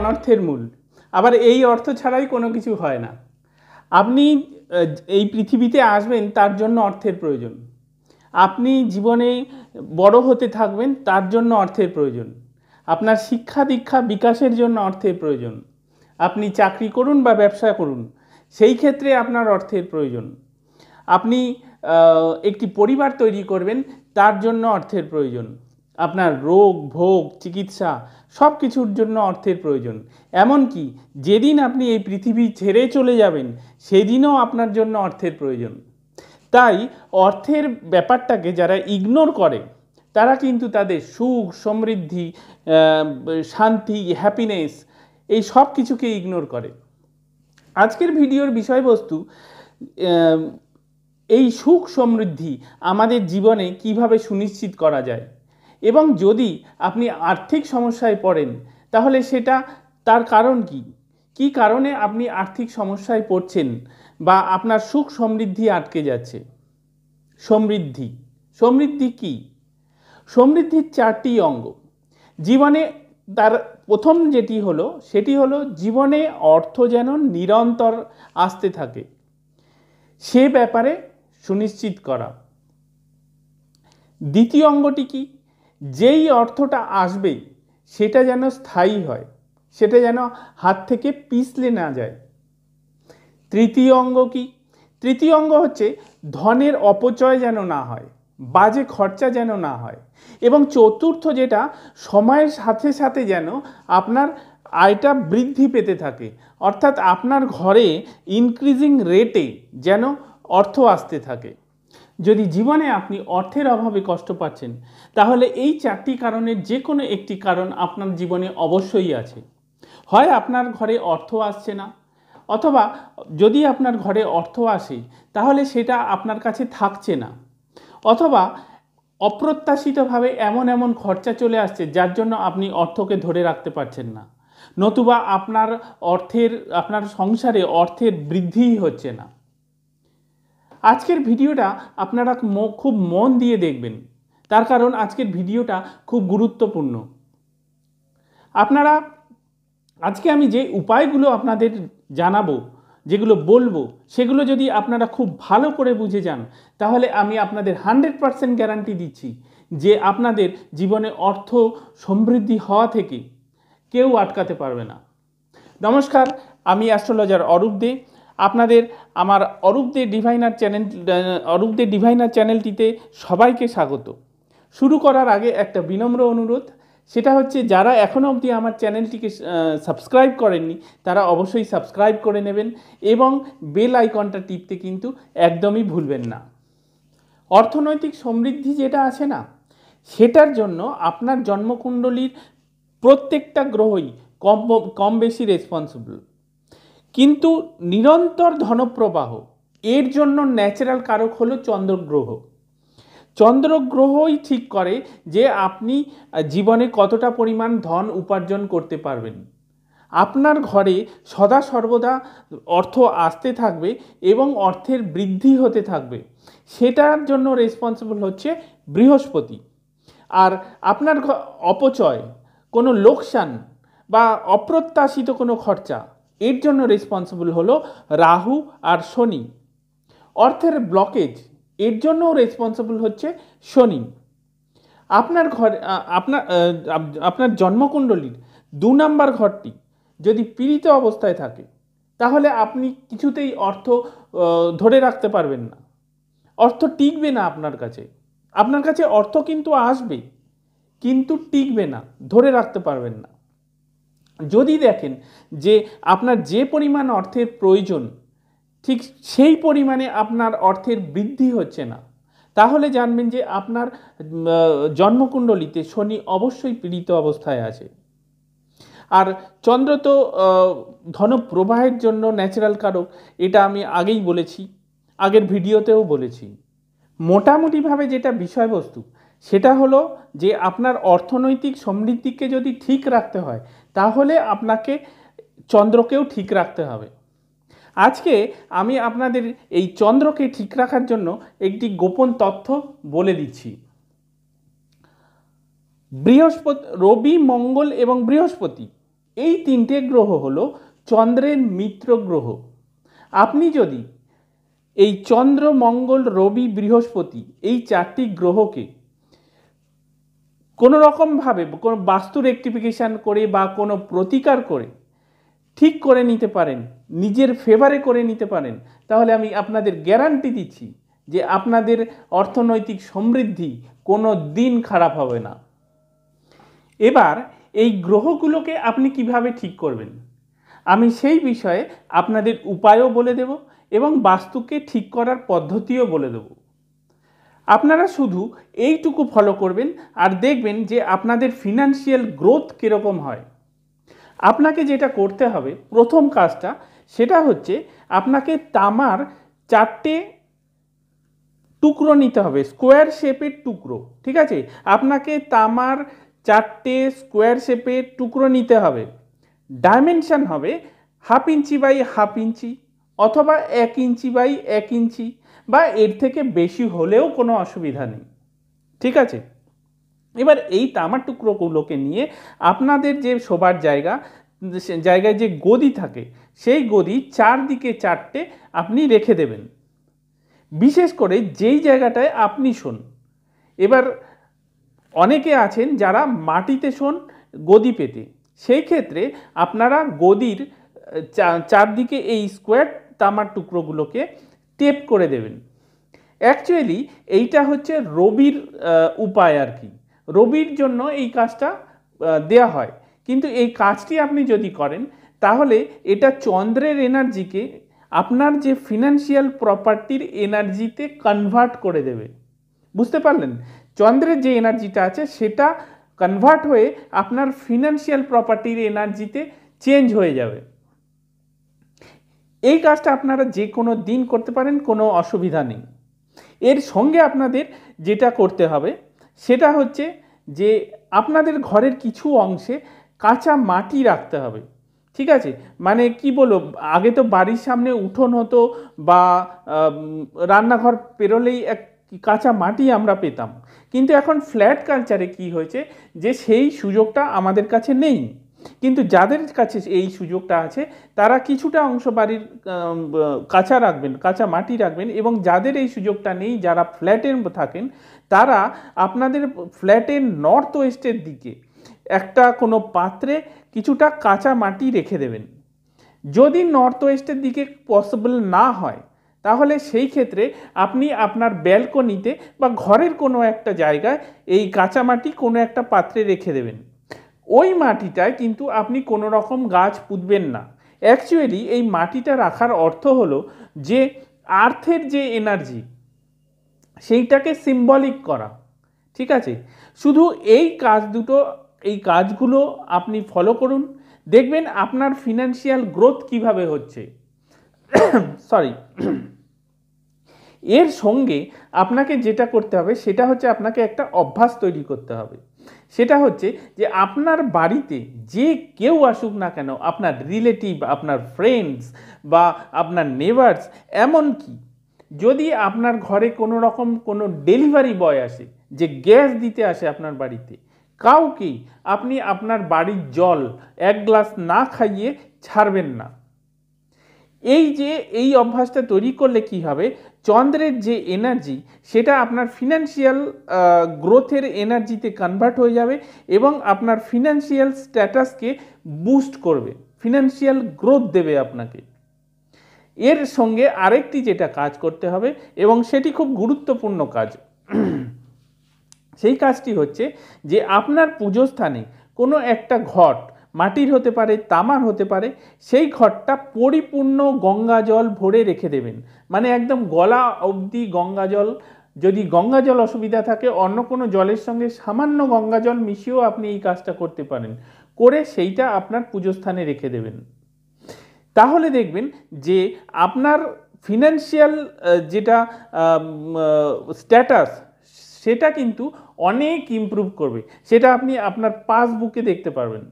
অনর্থের মূল। আবার এই অর্থ ছাড়াই কোনো কিছু হয় না। আপনি এই পৃথিবীতে আসবেন তার জন্য অর্থের প্রয়োজন। আপনি জীবনে বড় হতে থাকবেন তার জন্য অর্থের প্রয়োজন। আপনার শিক্ষা দীক্ষা বিকাশের জন্য অর্থের প্রয়োজন। আপনি চাকরি করুন বা ব্যবসা করুন, সেই ক্ষেত্রে আপনার অর্থের প্রয়োজন। আপনি একটি পরিবার তৈরি করবেন, তার জন্য অর্থের প্রয়োজন। আপনার রোগ ভোগ চিকিৎসা সব কিছুর জন্য অর্থের প্রয়োজন। এমনকি যেদিন আপনি এই পৃথিবী ছেড়ে চলে যাবেন সেদিনও আপনার জন্য অর্থের প্রয়োজন। তাই অর্থের ব্যাপারটাকে যারা ইগনোর করে তারা কিন্তু তাদের সুখ সমৃদ্ধি শান্তি হ্যাপিনেস এই সব কিছুকে ইগনোর করে। আজকের ভিডিওর বিষয়বস্তু এই সুখ সমৃদ্ধি আমাদের জীবনে কিভাবে সুনিশ্চিত করা যায়, এবং যদি আপনি আর্থিক সমস্যায় পড়েন তাহলে সেটা তার কারণ কি, কি কারণে আপনি আর্থিক সমস্যায় পড়ছেন বা আপনার সুখ সমৃদ্ধি আটকে যাচ্ছে। সমৃদ্ধি সমৃদ্ধি কি? সমৃদ্ধির চারটি অঙ্গ। জীবনে তার প্রথম যেটি হলো সেটি হলো জীবনে অর্থ যেন নিরন্তর আসতে থাকে, সে ব্যাপারে সুনিশ্চিত করা। দ্বিতীয় অঙ্গটি কি? যেই অর্থটা আসবে সেটা যেন স্থায়ী হয়, সেটা যেন হাত থেকে পিছলে না যায়। তৃতীয় অঙ্গ কি? তৃতীয় অঙ্গ হচ্ছে ধনের অপচয় যেন না হয়, বাজে খরচা যেন না হয়। এবং চতুর্থ যেটা, সময়ের সাথে সাথে যেন আপনার আয়টা বৃদ্ধি পেতে থাকে, অর্থাৎ আপনার ঘরে ইনক্রিজিং রেটে যেন অর্থ আসতে থাকে। যদি জীবনে আপনি অর্থের অভাবে কষ্ট পাচ্ছেন তাহলে এই চারটি কারণের যে কোনো একটি কারণ আপনার জীবনে অবশ্যই আছে। হয় আপনার ঘরে অর্থ আসছে না, অথবা যদি আপনার ঘরে অর্থ আসে তাহলে সেটা আপনার কাছে থাকছে না, অথবা অপ্রত্যাশিতভাবে এমন এমন খরচা চলে আসছে যার জন্য আপনি অর্থকে ধরে রাখতে পারছেন না, নতুবা আপনার সংসারে অর্থের বৃদ্ধিই হচ্ছে না। আজকের ভিডিওটা আপনারা খুব মন দিয়ে দেখবেন, তার কারণ আজকের ভিডিওটা খুব গুরুত্বপূর্ণ। আজকে আমি যে উপায়গুলো আপনাদের জানাবো, যেগুলো বলবো, সেগুলো যদি আপনারা খুব ভালো করে বুঝে যান তাহলে আমি আপনাদের 100% গ্যারান্টি দিচ্ছি যে আপনাদের জীবনে অর্থ সমৃদ্ধি হওয়া থেকে কেউ আটকাতে পারবে না। নমস্কার, আমি অ্যাস্ট্রোলজার অরূপ দে। আপনাদের আমার অরূপ দে ডিভাইনার চ্যানেলটিতে সবাইকে স্বাগত। শুরু করার আগে একটা বিনম্র অনুরোধ, সেটা হচ্ছে যারা এখনও অবধি আমার চ্যানেলটিকে সাবস্ক্রাইব করেননি তারা অবশ্যই সাবস্ক্রাইব করে নেবেন এবং বেল আইকনটা টিপতে কিন্তু একদমই ভুলবেন না। অর্থনৈতিক সমৃদ্ধি যেটা আছে না, সেটার জন্য আপনার জন্মকুণ্ডলীর প্রত্যেকটা গ্রহই কম বেশি রেসপন্সিবল। কিন্তু নিরন্তর ধনপ্রবাহ এর জন্য ন্যাচারাল কারক হলো চন্দ্রগ্রহ। চন্দ্রগ্রহই ঠিক করে যে আপনি জীবনে কতটা পরিমাণ ধন উপার্জন করতে পারবেন। আপনার ঘরে সদা সর্বদা অর্থ আসতে থাকবে এবং অর্থের বৃদ্ধি হতে থাকবে, সেটার জন্য রেসপন্সিবল হচ্ছে বৃহস্পতি। আর আপনার অপচয়, কোনো লোকসান বা অপ্রত্যাশিত কোনো খরচা, এর জন্য রেসপন্সিবল হলো রাহু আর শনি। অর্থের ব্লকেজ, এর জন্যও রেসপন্সিবল হচ্ছে শনি। আপনার জন্মকুণ্ডলীর 2 নম্বর ঘরটি যদি পীড়িত অবস্থায় থাকে তাহলে আপনি কিছুতেই অর্থ ধরে রাখতে পারবেন না, অর্থ টিকবে না আপনার কাছে অর্থ কিন্তু আসবে কিন্তু টিকবে না, ধরে রাখতে পারবেন না। যদি দেখেন যে আপনার যে পরিমাণ অর্থের প্রয়োজন ঠিক সেই পরিমাণে আপনার অর্থের বৃদ্ধি হচ্ছে না, তাহলে জানবেন যে আপনার জন্মকুণ্ডলীতে শনি অবশ্যই পীড়িত অবস্থায় আছে। আর চন্দ্র তো ধনপ্রবাহের জন্য ন্যাচারাল কারক, এটা আমি আগেই বলেছি, আগের ভিডিওতেও বলেছি। মোটামুটিভাবে যেটা বিষয়বস্তু সেটা হলো যে আপনার অর্থনৈতিক সমৃদ্ধিকে যদি ঠিক রাখতে হয় তাহলে আপনাকে চন্দ্রকেও ঠিক রাখতে হবে। আজকে আমি আপনাদের এই চন্দ্রকে ঠিক রাখার জন্য একটি গোপন তথ্য বলে দিচ্ছি। রবি মঙ্গল এবং বৃহস্পতি এই তিনটে গ্রহ হলো চন্দ্রের মিত্র গ্রহ। আপনি যদি এই চন্দ্র, মঙ্গল, রবি, বৃহস্পতি এই চারটি গ্রহকে কোনো রকমভাবে কোনো বাস্তু রেকটিফিকেশান করে বা কোনো প্রতিকার করে ঠিক করে নিতে পারেন, নিজের ফেভারে করে নিতে পারেন, তাহলে আমি আপনাদের গ্যারান্টি দিচ্ছি যে আপনাদের অর্থনৈতিক সমৃদ্ধি কোনো দিন খারাপ হবে না। এবার এই গ্রহগুলোকে আপনি কিভাবে ঠিক করবেন, আমি সেই বিষয়ে আপনাদের উপায়ও বলে দেব এবং বাস্তুকে ঠিক করার পদ্ধতিও বলে দেব। আপনারা শুধু এইটুকু ফলো করবেন আর দেখবেন যে আপনাদের ফিনান্সিয়াল গ্রোথ কীরকম হয়। আপনাকে যেটা করতে হবে, প্রথম কাজটা সেটা হচ্ছে আপনাকে তামার 4টে টুকরো নিতে হবে, স্কোয়ার শেপের টুকরো। ঠিক আছে, আপনাকে তামার 4টে স্কোয়ার শেপের টুকরো নিতে হবে। ডাইমেনশন হবে 1/2 ইঞ্চি বাই 1/2 ইঞ্চি অথবা 1 ইঞ্চি বাই 1 ইঞ্চি, বা এর থেকে বেশি হলেও কোনো অসুবিধা নেই। ঠিক আছে, এবার এই তামার টুকরোগুলোকে নিয়ে আপনাদের যে শোবার জায়গায় যে গদি থাকে, সেই গদি চারদিকে 4টে আপনি রেখে দেবেন, বিশেষ করে যেই জায়গাটায় আপনি শোন। এবার অনেকে আছেন যারা মাটিতে শোন গদি পেতে, সেই ক্ষেত্রে আপনারা গদির চারদিকে এই স্কোয়ার তামার টুকরোগুলোকে টেপ করে দেবেন। অ্যাকচুয়ালি এইটা হচ্ছে রবির উপায় আর কি, রবির জন্য এই কাজটা দেয়া হয়, কিন্তু এই কাজটি আপনি যদি করেন তাহলে এটা চন্দ্রের এনার্জিকে আপনার যে ফিনান্সিয়াল প্রপার্টির এনার্জিতে কনভার্ট করে দেবে। বুঝতে পারলেন? চন্দ্রের যে এনার্জিটা আছে সেটা কনভার্ট হয়ে আপনার ফিনান্সিয়াল প্রপার্টির এনার্জিতে চেঞ্জ হয়ে যাবে। এই কাজটা আপনারা যে কোনো দিন করতে পারেন, কোনো অসুবিধা নেই। এর সঙ্গে আপনাদের যেটা করতে হবে সেটা হচ্ছে যে আপনাদের ঘরের কিছু অংশে কাঁচা মাটি রাখতে হবে। ঠিক আছে, মানে কি বলবো, আগে তো বাড়ির সামনে উঠোন হতো বা রান্নাঘর পেরোলেই এক কাঁচা মাটি আমরা পেতাম, কিন্তু এখন ফ্ল্যাট কালচারে কি হয়েছে যে সেই সুযোগটা আমাদের কাছে নেই। কিন্তু যাদের কাছে এই সুযোগটা আছে তারা কিছুটা অংশ বাড়ির কাঁচা মাটি রাখবেন, এবং যাদের এই সুযোগটা নেই, যারা ফ্ল্যাটে থাকেন, তারা আপনাদের ফ্ল্যাটের নর্থ ওয়েস্টের দিকে একটা কোনো পাত্রে কিছুটা কাঁচা মাটি রেখে দেবেন। যদি নর্থ ওয়েস্টের দিকে পসিবল না হয় তাহলে সেই ক্ষেত্রে আপনি আপনার ব্যালকনিতে বা ঘরের কোনো একটা জায়গায় এই কাঁচা মাটি কোনো একটা পাত্রে রেখে দেবেন। ওই মাটিটায় কিন্তু আপনি কোনো রকম গাছ পুঁতবেন না। অ্যাকচুয়ালি এই মাটিটা রাখার অর্থ হলো যে আর্থের যে এনার্জি সেইটাকে সিম্বলিক করা। ঠিক আছে, শুধু এই কাজগুলো আপনি ফলো করুন, দেখবেন আপনার ফিনান্সিয়াল গ্রোথ কিভাবে হচ্ছে। সরি, এর সঙ্গে আপনাকে যেটা করতে হবে সেটা হচ্ছে আপনাকে একটা অভ্যাস তৈরি করতে হবে। সেটা হচ্ছে যে আপনার বাড়িতে যে কেউ আসুক না কেন, আপনার রিলেটিভ, আপনার ফ্রেন্ডস বা আপনার নেবার্স, এমনকি যদি আপনার ঘরে কোনো রকম কোনো ডেলিভারি বয় আসে যে গ্যাস দিতে আসে আপনার বাড়িতে, কাউকেই আপনি আপনার বাড়ির জল 1 গ্লাস না খাইয়ে ছাড়বেন না। এই অভ্যাসটা তৈরি করলে কি হবে, চন্দ্রের যে এনার্জি সেটা আপনার ফিনান্সিয়াল গ্রোথের এনার্জিতে কনভার্ট হয়ে যাবে এবং আপনার ফিনান্সিয়াল স্ট্যাটাসকে বুস্ট করবে, ফিনান্সিয়াল গ্রোথ দেবে আপনাকে। এর সঙ্গে আরেকটি যেটা কাজ করতে হবে এবং সেটি খুব গুরুত্বপূর্ণ কাজ, সেই কাজটি হচ্ছে যে আপনার পুজো স্থানে কোনো একটা ঘট, মাটির হতে পারে, তামার হতে পারে, সেই ঘটটা পরিপূর্ণ গঙ্গা জল ভরে রেখে দেবেন। মানে একদম গলা অবধি গঙ্গা জল। যদি গঙ্গা জল অসুবিধা থাকে, অন্য কোনো জলের সঙ্গে সামান্য গঙ্গা জল মিশিয়েও আপনি এই কাজটা করতে পারেন, করে সেইটা আপনার পুজো স্থানে রেখে দেবেন। তাহলে দেখবেন যে আপনার ফিনান্সিয়াল যেটা স্ট্যাটাস সেটা কিন্তু অনেক ইমপ্রুভ করবে, সেটা আপনি আপনার পাসবুকে দেখতে পারবেন।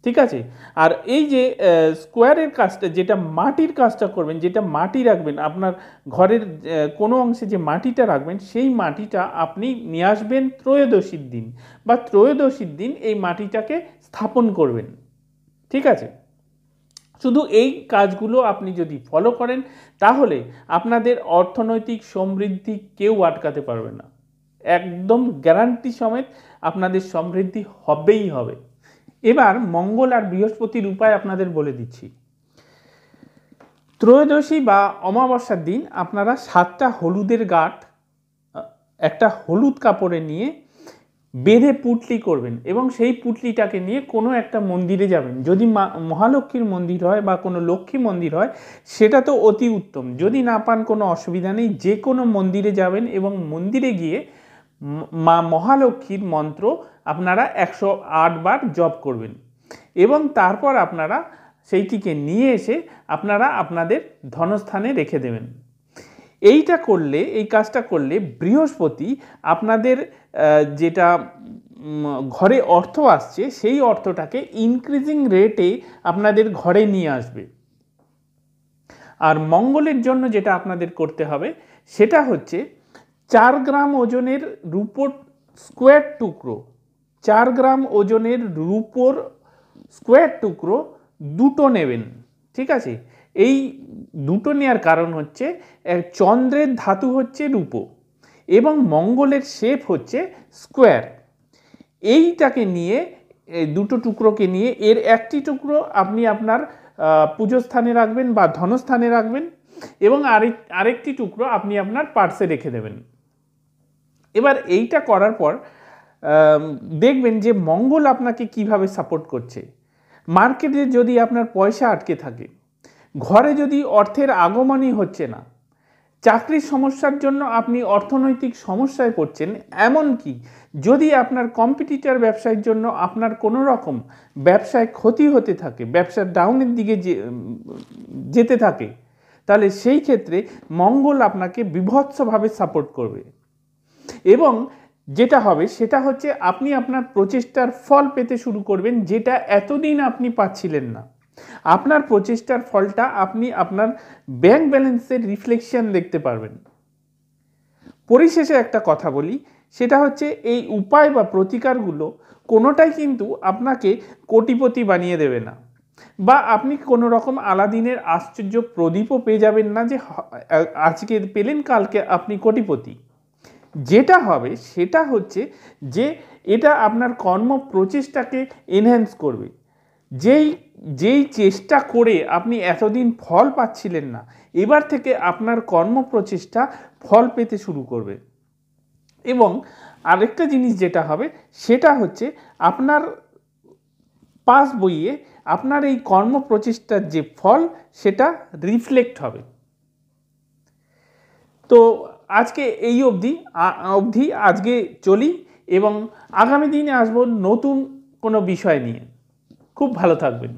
ঠিক আছে, আর এই যে স্কোয়ারের কাজটা, যেটা মাটির কাজটা করবেন, যেটা মাটি রাখবেন আপনার ঘরের কোনো অংশে, যে মাটিটা রাখবেন সেই মাটিটা আপনি নিয়ে আসবেন ত্রয়োদশীর দিন, বা ত্রয়োদশীর দিন এই মাটিটাকে স্থাপন করবেন। ঠিক আছে, শুধু এই কাজগুলো আপনি যদি ফলো করেন তাহলে আপনাদের অর্থনৈতিক সমৃদ্ধি কেউ আটকাতে পারবে না, একদম গ্যারান্টি সমেত আপনাদের সমৃদ্ধি হবেই হবে। এবার মঙ্গল আর বৃহস্পতির উপায় আপনাদের বলে দিচ্ছি। ত্রয়োদশী বা অমাবস্যার দিন আপনারা 7টা হলুদের গাঁঠ একটা হলুদ কাপড়ে নিয়ে বেঁধে পুটলি করবেন এবং সেই পুটলিটাকে নিয়ে কোনো একটা মন্দিরে যাবেন। যদি মহালক্ষ্মীর মন্দির হয় বা কোনো লক্ষ্মী মন্দির হয় সেটা তো অতি উত্তম, যদি না পান কোনো অসুবিধা নেই, যে কোনো মন্দিরে যাবেন এবং মন্দিরে গিয়ে মা মহালক্ষ্মীর মন্ত্র আপনারা 108 বার জপ করবেন এবং তারপর আপনারা সেইটিকে নিয়ে এসে আপনারা আপনাদের ধনস্থানে রেখে দেবেন। এইটা করলে, এই কাজটা করলে বৃহস্পতি আপনাদের যেটা ঘরে অর্থ আসছে সেই অর্থটাকে ইনক্রিজিং রেটে আপনাদের ঘরে নিয়ে আসবে। আর মঙ্গলের জন্য যেটা আপনাদের করতে হবে সেটা হচ্ছে 4 গ্রাম ওজনের রূপোর স্কোয়ার টুকরো, 4 গ্রাম ওজনের রূপোর স্কোয়ার টুকরো দুটো নেবেন। ঠিক আছে, এই দুটো নেওয়ার কারণ হচ্ছে চন্দ্রের ধাতু হচ্ছে রূপো এবং মঙ্গলের শেপ হচ্ছে স্কোয়ার। এইটাকে নিয়ে, দুটো টুকরোকে নিয়ে এর একটি টুকরো আপনি আপনার পুজো স্থানে রাখবেন বা ধনস্থানে রাখবেন এবং আরেকটি টুকরো আপনি আপনার পার্সে রেখে দেবেন। এবার এইটা করার পর দেখবেন যে মঙ্গল আপনাকে কিভাবে সাপোর্ট করছে। মার্কেটে যদি আপনার পয়সা আটকে থাকে, ঘরে যদি অর্থের আগমনই হচ্ছে না, চাকরির সমস্যার জন্য আপনি অর্থনৈতিক সমস্যায় পড়ছেন, এমনকি যদি আপনার কম্পিটিটর ব্যবসার জন্য আপনার কোনো রকম ব্যবসায় ক্ষতি হতে থাকে, ব্যবসার ডাউনের দিকে যেতে থাকে, তাহলে সেই ক্ষেত্রে মঙ্গল আপনাকে বিভৎসভাবে সাপোর্ট করবে এবং যেটা হবে সেটা হচ্ছে আপনি আপনার প্রচেষ্টার ফল পেতে শুরু করবেন, যেটা এতদিন আপনি পাচ্ছিলেন না। আপনার প্রচেষ্টার ফলটা আপনি আপনার ব্যাংক ব্যালেন্সের রিফ্লেকশন দেখতে পারবেন। পরিশেষে একটা কথা বলি, সেটা হচ্ছে এই উপায় বা প্রতিকারগুলো কোনোটাই কিন্তু আপনাকে কোটিপতি বানিয়ে দেবে না, বা আপনি কোনো রকম আলাদিনের আশ্চর্য প্রদীপও পেয়ে যাবেন না যে আজকে পেলেন কালকে আপনি কোটিপতি। যেটা হবে সেটা হচ্ছে যে এটা আপনার কর্ম প্রচেষ্টাকে এনহ্যান্স করবে। যেই চেষ্টা করে আপনি এতদিন ফল পাচ্ছিলেন না, এবার থেকে আপনার কর্ম প্রচেষ্টা ফল পেতে শুরু করবে। এবং আরেকটা জিনিস যেটা হবে সেটা হচ্ছে আপনার পাস বইয়ে আপনার এই কর্ম প্রচেষ্টার যে ফল সেটা রিফ্লেক্ট হবে। তো আজকে এই অবধি আজকে চলি এবং আগামী দিনে আসবো নতুন কোনো বিষয় নিয়ে। খুব ভালো থাকবেন।